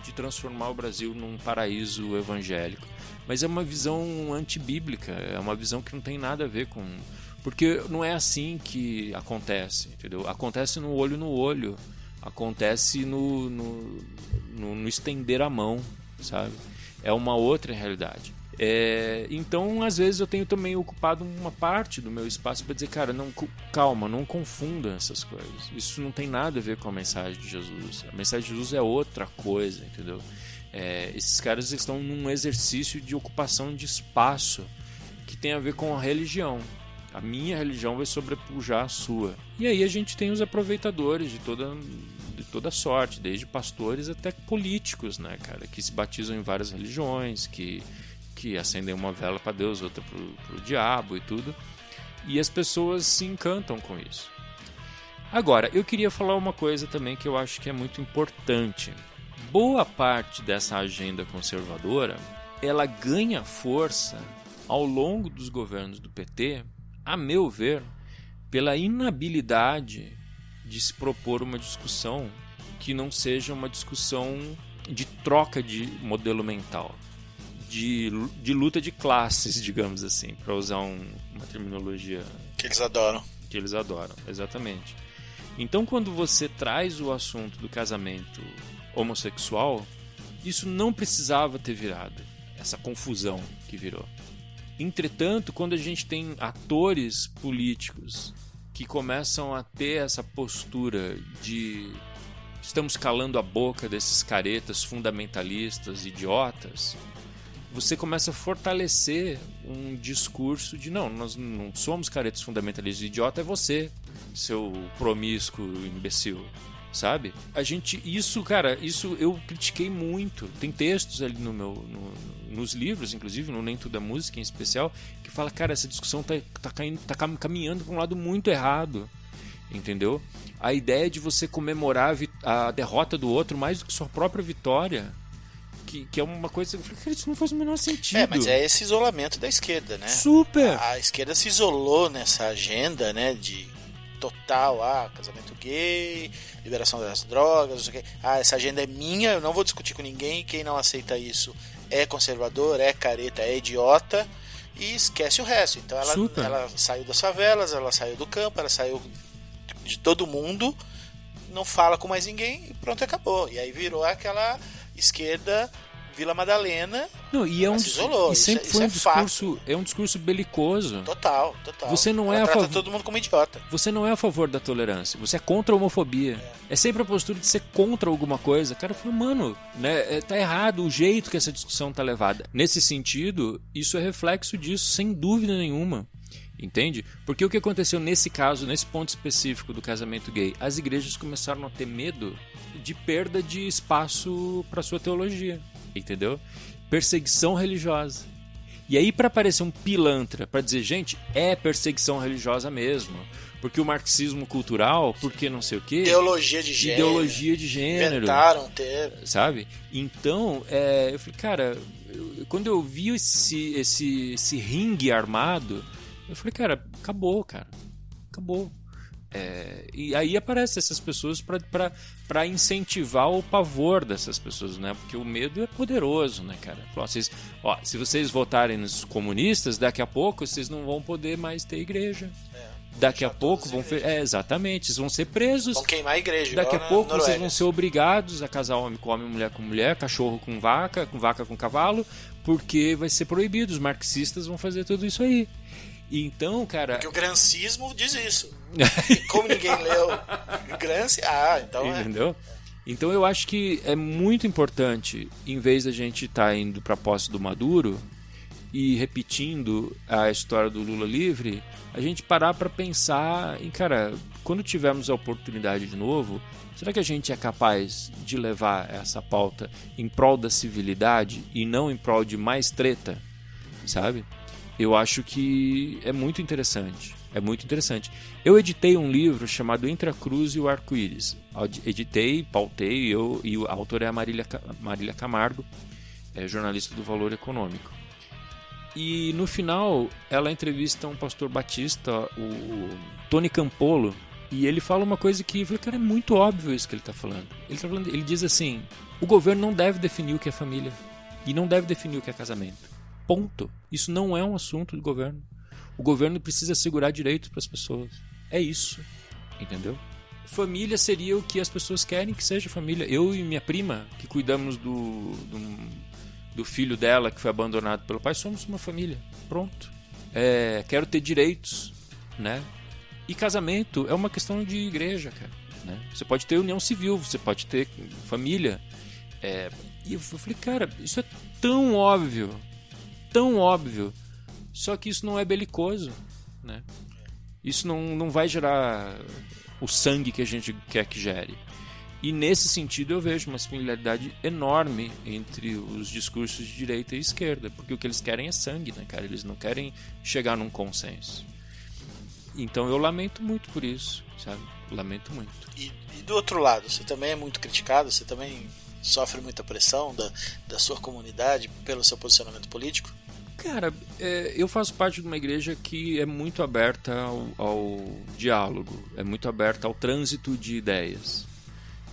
de transformar o Brasil num paraíso evangélico. Mas é uma visão antibíblica, é uma visão que não tem nada a ver com... Porque não é assim que acontece, entendeu? Acontece no olho, acontece no estender a mão, sabe? É uma outra realidade. Então, às vezes, eu tenho também ocupado uma parte do meu espaço para dizer, cara, calma, não confunda essas coisas. Isso não tem nada a ver com a mensagem de Jesus. A mensagem de Jesus é outra coisa, entendeu? Esses caras estão num exercício de ocupação de espaço que tem a ver com a religião. A minha religião vai sobrepujar a sua. E aí a gente tem os aproveitadores de toda sorte, desde pastores até políticos, né, cara, que se batizam em várias religiões, que acendem uma vela para Deus, outra pro diabo e tudo. E as pessoas se encantam com isso. Agora, eu queria falar uma coisa também que eu acho que é muito importante. Boa parte dessa agenda conservadora, ela ganha força ao longo dos governos do PT, a meu ver, pela inabilidade de se propor uma discussão que não seja uma discussão de troca de modelo mental. De luta de classes, digamos assim, para usar uma terminologia que eles adoram. Que eles adoram, exatamente. Então, quando você traz o assunto do casamento homossexual, isso não precisava ter virado essa confusão que virou. Entretanto, quando a gente tem atores políticos que começam a ter essa postura de estamos calando a boca desses caretas fundamentalistas, idiotas, você começa a fortalecer um discurso de nós não somos caretas fundamentalistas, o idiota é você, seu promíscuo imbecil, sabe? Isso eu critiquei muito. Tem textos ali nos livros, inclusive, no Nem Tudo é Música em especial, que fala, cara, essa discussão tá caminhando para um lado muito errado, entendeu? A ideia de você comemorar a derrota do outro mais do que sua própria vitória, que é uma coisa... Cara, isso não faz o menor sentido. Mas é esse isolamento da esquerda, né? Super! A esquerda se isolou nessa agenda, né, de total, casamento gay, liberação das drogas, não sei o quê. Essa agenda é minha, eu não vou discutir com ninguém, quem não aceita isso é conservador, é careta, é idiota, e esquece o resto. Então ela saiu das favelas, ela saiu do campo, ela saiu de todo mundo, não fala com mais ninguém e pronto, acabou. E aí virou aquela esquerda Vila Madalena. Não, e se isolou. E sempre foi um discurso belicoso. Total. Você não trata todo mundo como idiota. Você não é a favor da tolerância, você é contra a homofobia. É sempre a postura de ser contra alguma coisa. O cara fala, mano, né, tá errado o jeito que essa discussão tá levada. Nesse sentido, isso é reflexo disso, sem dúvida nenhuma. Entende? Porque o que aconteceu nesse caso, nesse ponto específico do casamento gay, as igrejas começaram a ter medo de perda de espaço para sua teologia, entendeu? Perseguição religiosa. E aí, para aparecer um pilantra para dizer, gente, é perseguição religiosa mesmo, porque o marxismo cultural, porque não sei o quê, ideologia de gênero, inventaram ter, sabe? Então, eu falei, cara, quando eu vi esse ringue armado, eu falei, cara, acabou. E aí aparecem essas pessoas para incentivar o pavor dessas pessoas, né? Porque o medo é poderoso, né, cara? Se vocês votarem nos comunistas, daqui a pouco vocês não vão poder mais ter igreja. Daqui a pouco vão... exatamente, vocês vão ser presos. Vão queimar a igreja. Daqui a pouco vocês vão ser obrigados a casar homem com homem, mulher com mulher, cachorro com vaca com cavalo, porque vai ser proibido. Os marxistas vão fazer tudo isso aí. Então, cara... Porque o grancismo diz isso. E como ninguém leu Gramsci, então entendeu? Então eu acho que é muito importante, em vez da gente estar indo para a posse do Maduro e repetindo a história do Lula livre, a gente parar para pensar em, cara, quando tivermos a oportunidade de novo, será que a gente é capaz de levar essa pauta em prol da civilidade e não em prol de mais treta, sabe? Eu acho que é muito interessante. Eu editei um livro chamado Entre a Cruz e o Arco-Íris. Editei, pautei, e a autora é a Marília Camargo, jornalista do Valor Econômico. E no final, ela entrevista um pastor batista, o Tony Campolo, E ele fala uma coisa que, eu falei, cara, é muito óbvio isso que ele está falando. Ele diz assim, o governo não deve definir o que é família e não deve definir o que é casamento. Ponto. Isso não é um assunto do governo. O governo precisa assegurar direitos para as pessoas. É isso. Entendeu? Família seria o que as pessoas querem que seja família. Eu e minha prima, que cuidamos do filho dela que foi abandonado pelo pai, somos uma família. Pronto. Quero ter direitos, né? E casamento é uma questão de igreja, cara. Né? Você pode ter união civil, você pode ter família. E eu falei, cara, isso é tão óbvio, só que isso não é belicoso, né? Isso não vai gerar o sangue que a gente quer que gere. E nesse sentido eu vejo uma similaridade enorme entre os discursos de direita e esquerda, porque o que eles querem é sangue, né, cara? Eles não querem chegar num consenso. Então eu lamento muito por isso, sabe? Lamento muito. E do outro lado, você também é muito criticado? Você também sofre muita pressão da sua comunidade pelo seu posicionamento político? Cara, eu faço parte de uma igreja que é muito aberta ao diálogo, é muito aberta ao trânsito de ideias.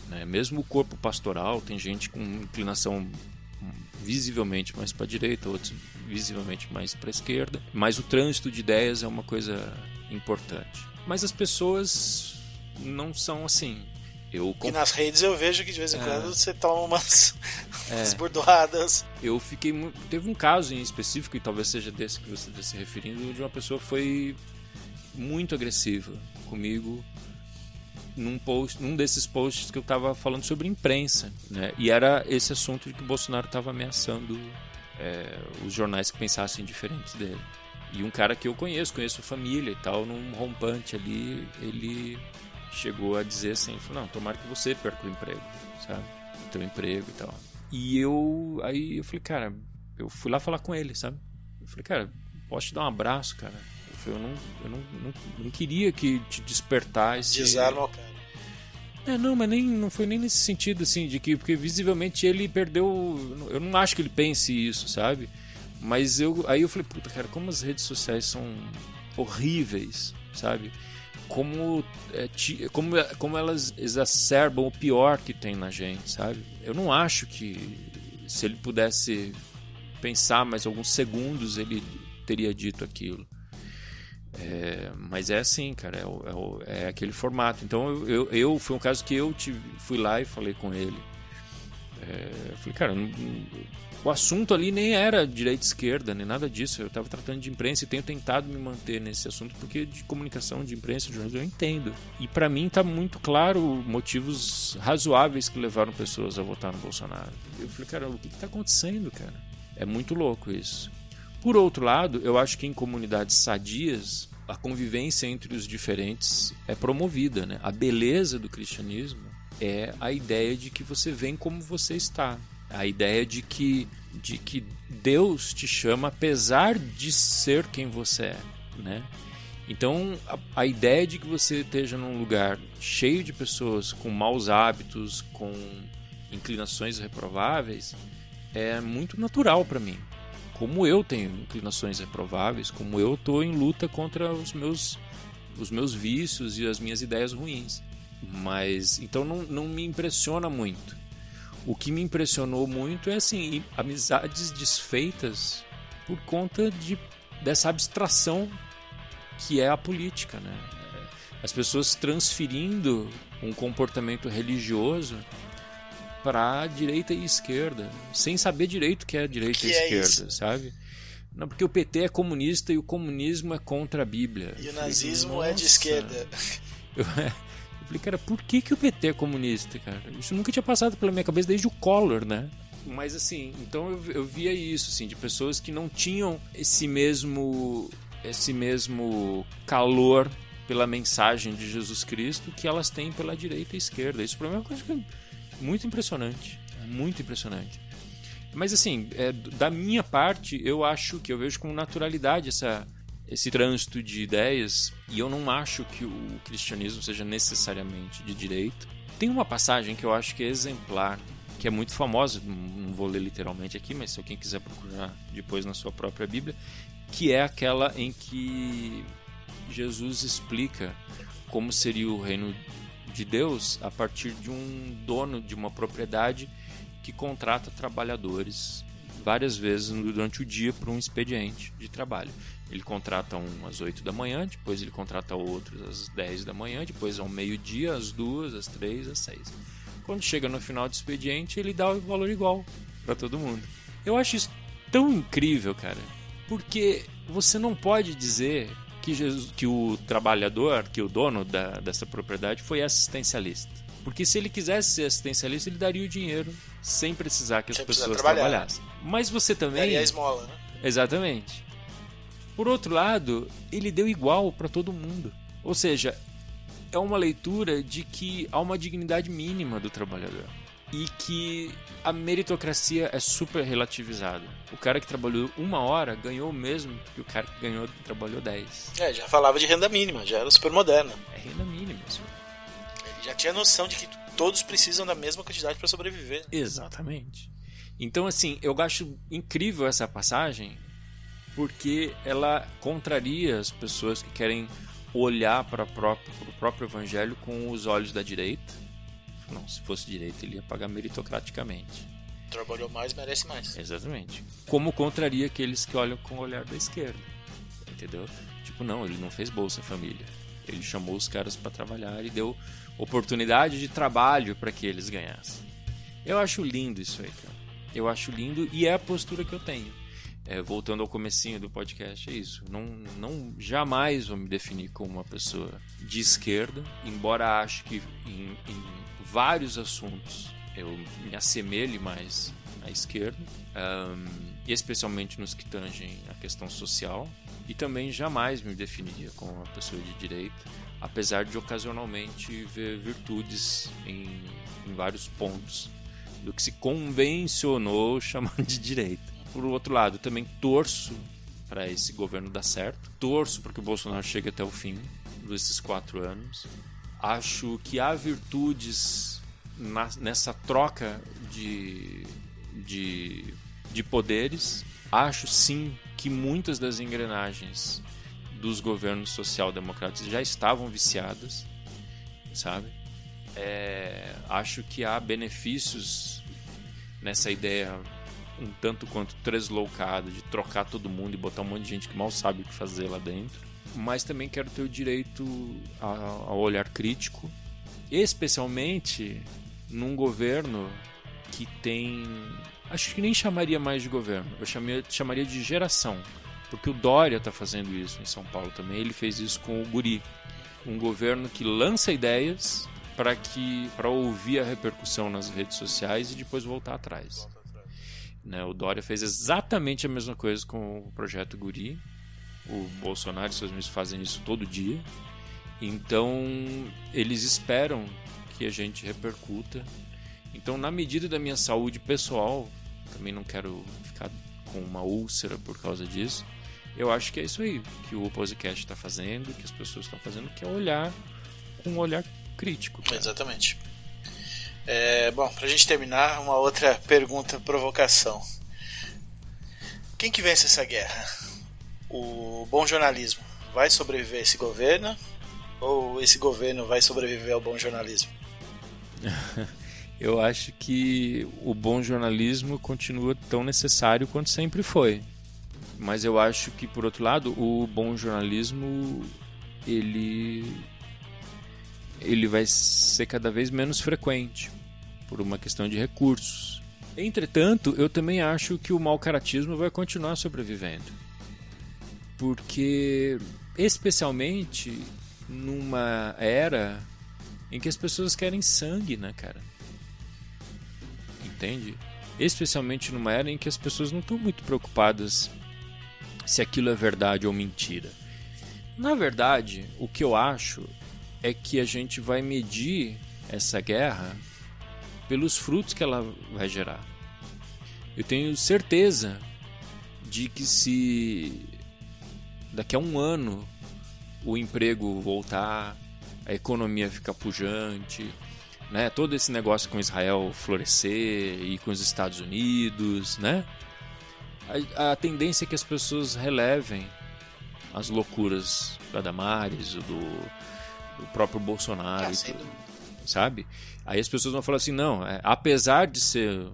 Né? Mesmo o corpo pastoral, tem gente com inclinação visivelmente mais para a direita, outros visivelmente mais para a esquerda, mas o trânsito de ideias é uma coisa importante. Mas as pessoas não são assim. E nas redes eu vejo que de vez em quando você toma umas bordoadas. Eu fiquei... Teve um caso em específico, e talvez seja desse que você está se referindo, de uma pessoa que foi muito agressiva comigo num desses posts que eu estava falando sobre imprensa, né? E era esse assunto de que o Bolsonaro estava ameaçando os jornais que pensassem diferentes dele. E um cara que eu conheço a família e tal, num rompante ali, ele chegou a dizer assim, não, tomara que você perca o emprego, sabe? O teu emprego e tal. E aí eu falei, cara, eu fui lá falar com ele, sabe? Eu falei, cara, posso te dar um abraço, cara? Eu não queria que te despertar esse... Desarma o cara. Não, mas não foi nem nesse sentido, assim, de que, porque visivelmente ele perdeu... Eu não acho que ele pense isso, sabe? Mas aí eu falei, puta, cara, como as redes sociais são horríveis, sabe? Como elas exacerbam o pior que tem na gente, sabe? Eu não acho que se ele pudesse pensar mais alguns segundos ele teria dito aquilo. Mas é assim, cara, é aquele formato. Então foi um caso que eu fui lá e falei com ele. Eu falei, cara, o assunto ali nem era direita e esquerda, nem nada disso. Eu estava tratando de imprensa e tenho tentado me manter nesse assunto porque de comunicação, de imprensa, de jornalismo, eu entendo. E para mim está muito claro motivos razoáveis que levaram pessoas a votar no Bolsonaro. Eu falei, cara, o que está acontecendo, cara? É muito louco isso. Por outro lado, eu acho que em comunidades sadias a convivência entre os diferentes é promovida, né? A beleza do cristianismo é a ideia de que você vem como você está. A ideia de que Deus te chama apesar de ser quem você é, né? Então, a ideia de que você esteja num lugar cheio de pessoas com maus hábitos, com inclinações reprováveis, é muito natural para mim. Como eu tenho inclinações reprováveis, como eu estou em luta contra os meus vícios e as minhas ideias ruins. Mas, então não me impressiona muito. O que me impressionou muito é assim, amizades desfeitas por conta dessa abstração que é a política, né? As pessoas transferindo um comportamento religioso para direita e esquerda, sem saber direito o que é direita e esquerda, sabe? Não, porque o PT é comunista e o comunismo é contra a Bíblia. E o nazismo é de esquerda. Eu falei, cara, por que o PT é comunista, cara? Isso nunca tinha passado pela minha cabeça desde o Collor, né? Mas assim, então eu via isso, assim, de pessoas que não tinham esse mesmo calor pela mensagem de Jesus Cristo que elas têm pela direita e esquerda. Isso para mim é uma coisa muito impressionante, muito impressionante. Mas assim, da minha parte, eu acho que eu vejo com naturalidade esse trânsito de ideias, e eu não acho que o cristianismo seja necessariamente de direita. Tem uma passagem que eu acho que é exemplar, que é muito famosa, não vou ler literalmente aqui, mas se alguém quiser procurar depois na sua própria Bíblia, que é aquela em que Jesus explica como seria o reino de Deus a partir de um dono de uma propriedade que contrata trabalhadores várias vezes durante o dia para um expediente de trabalho. Ele contrata um às 8 da manhã, depois ele contrata outros às 10 da manhã, depois ao meio-dia, às 2, às 3, às 6. Quando chega no final do expediente, ele dá o valor igual para todo mundo. Eu acho isso tão incrível, cara, porque você não pode dizer que o trabalhador, que o dono dessa propriedade foi assistencialista. Porque se ele quisesse ser assistencialista, ele daria o dinheiro sem precisar que as pessoas trabalhassem. Mas você também... daria a esmola, né? Exatamente. Por outro lado, ele deu igual para todo mundo. Ou seja, é uma leitura de que há uma dignidade mínima do trabalhador. E que a meritocracia é super relativizada. O cara que trabalhou 1 hora ganhou o mesmo que o cara que trabalhou 10. Já falava de renda mínima, já era super moderno. É renda mínima, isso. Ele já tinha noção de que todos precisam da mesma quantidade para sobreviver. Exatamente. Então, assim, eu acho incrível essa passagem porque ela contraria as pessoas que querem olhar para o próprio evangelho com os olhos da direita. Não, se fosse direita, ele ia pagar meritocraticamente. Trabalhou mais, merece mais. Exatamente. Como contraria aqueles que olham com o olhar da esquerda. Entendeu? Tipo, não, ele não fez Bolsa Família. Ele chamou os caras para trabalhar e deu oportunidade de trabalho para que eles ganhassem. Eu acho lindo isso aí, cara. Eu acho lindo e é a postura que eu tenho. Voltando ao comecinho do podcast, é isso. Não jamais vou me definir como uma pessoa de esquerda, embora acho que em vários assuntos eu me assemelhe mais à esquerda, especialmente nos que tangem a questão social, e também jamais me definiria como uma pessoa de direita, apesar de ocasionalmente ver virtudes em vários pontos do que se convencionou chamar de direita. Por outro lado, também torço para esse governo dar certo, torço para que o Bolsonaro chegue até o fim desses 4 anos. Acho que há virtudes nessa troca de poderes. Acho sim que muitas das engrenagens dos governos social-democratas já estavam viciadas, sabe? Acho que há benefícios nessa ideia um tanto quanto tresloucada de trocar todo mundo e botar um monte de gente que mal sabe o que fazer lá dentro. Mas também quero ter o direito ao olhar crítico, especialmente num governo que tem... Acho que nem chamaria mais de governo, eu chamaria de geração, porque o Dória está fazendo isso em São Paulo também. Ele fez isso com o Guri, um governo que lança ideias para ouvir a repercussão nas redes sociais e depois voltar atrás. O Dória fez exatamente a mesma coisa com o projeto Guri. O Bolsonaro e seus ministros fazem isso todo dia. Então, eles esperam que a gente repercuta. Então, na medida da minha saúde pessoal, também não quero ficar com uma úlcera por causa disso, eu acho que é isso aí que o podcast está fazendo, que as pessoas estão fazendo, que é olhar com um olhar crítico. Cara. Exatamente. Bom, pra gente terminar, uma outra pergunta, provocação. Quem que vence essa guerra? O bom jornalismo vai sobreviver a esse governo? Ou esse governo vai sobreviver ao bom jornalismo? Eu acho que o bom jornalismo continua tão necessário quanto sempre foi. Mas eu acho que, por outro lado, o bom jornalismo ele vai ser cada vez menos frequente por uma questão de recursos. Entretanto, eu também acho que o mau caratismo vai continuar sobrevivendo. Porque, especialmente numa era em que as pessoas querem sangue, né, cara? Entende? Especialmente numa era em que as pessoas não estão muito preocupadas se aquilo é verdade ou mentira. Na verdade, o que eu acho é que a gente vai medir essa guerra pelos frutos que ela vai gerar. Eu tenho certeza de que se daqui a 1 ano o emprego voltar, a economia ficar pujante, né, todo esse negócio com Israel florescer e com os Estados Unidos, né, a tendência é que as pessoas relevem as loucuras da Damares, do próprio Bolsonaro, sabe? Aí as pessoas vão falar assim, não, apesar de ser